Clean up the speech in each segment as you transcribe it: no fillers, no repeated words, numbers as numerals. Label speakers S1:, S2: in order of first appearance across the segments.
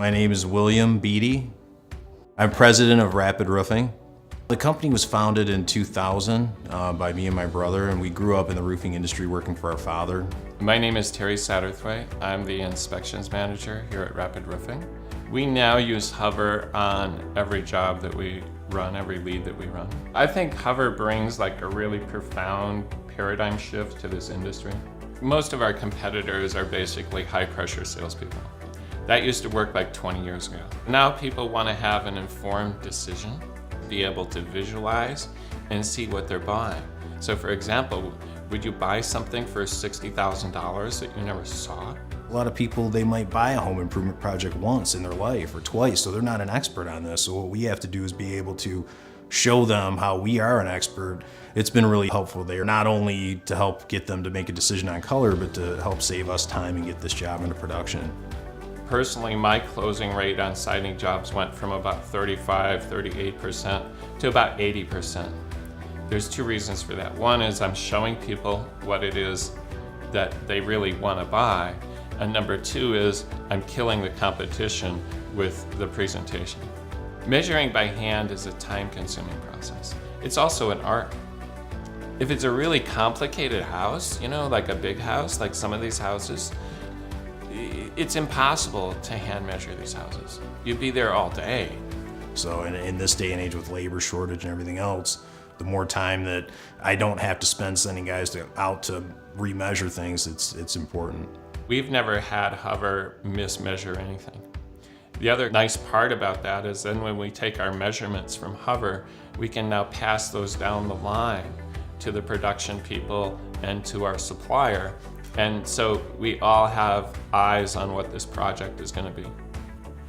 S1: My name is William Beatty. I'm president of Rapid Roofing. The company was founded in 2000 by me and my brother, and we grew up in the roofing industry working for our father.
S2: My name is Terry Satterthwaite. I'm the inspections manager here at Rapid Roofing. We now use Hover on every job that we run, every lead that we run. I think Hover brings like a really profound paradigm shift to this industry. Most of our competitors are basically high pressure salespeople. That used to work like 20 years ago. Now people want to have an informed decision, be able to visualize and see what they're buying. So for example, would you buy something for $60,000 that you never saw?
S1: A lot of people, they might buy a home improvement project once in their life or twice, so they're not an expert on this. So what we have to do is be able to show them how we are an expert. It's been really helpful there, not only to help get them to make a decision on color, but to help save us time and get this job into production.
S2: Personally, my closing rate on siding jobs went from about 38% to about 80%. There's two reasons for that. One is I'm showing people what it is that they really want to buy. And number two is I'm killing the competition with the presentation. Measuring by hand is a time-consuming process. It's also an art. If it's a really complicated house, like a big house, like some of these houses, it's impossible to hand measure these houses. You'd be there all day.
S1: So in this day and age with labor shortage and everything else, the more time that I don't have to spend sending guys out to remeasure things, it's important.
S2: We've never had Hover mismeasure anything. The other nice part about that is then when we take our measurements from Hover, we can now pass those down the line to the production people and to our supplier. And so we all have eyes on what this project is going to be.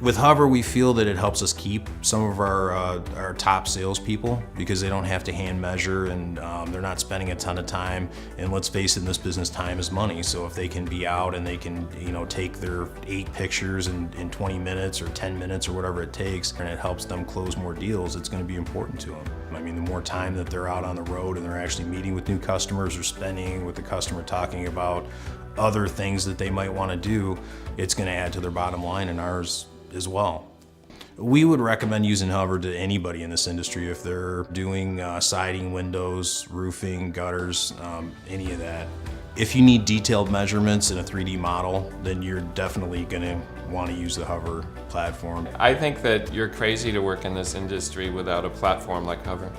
S1: With Hover, we feel that it helps us keep some of our top salespeople because they don't have to hand measure and they're not spending a ton of time. And let's face it, in this business, time is money. So if they can be out and they can, take their 8 pictures in 20 minutes or 10 minutes or whatever it takes, and it helps them close more deals, it's going to be important to them. I mean, the more time that they're out on the road and they're actually meeting with new customers or spending with the customer talking about other things that they might want to do, it's going to add to their bottom line and ours as well. We would recommend using Hover to anybody in this industry if they're doing siding, windows, roofing, gutters, any of that. If you need detailed measurements in a 3D model, then you're definitely going to want to use the Hover platform.
S2: I think that you're crazy to work in this industry without a platform like Hover.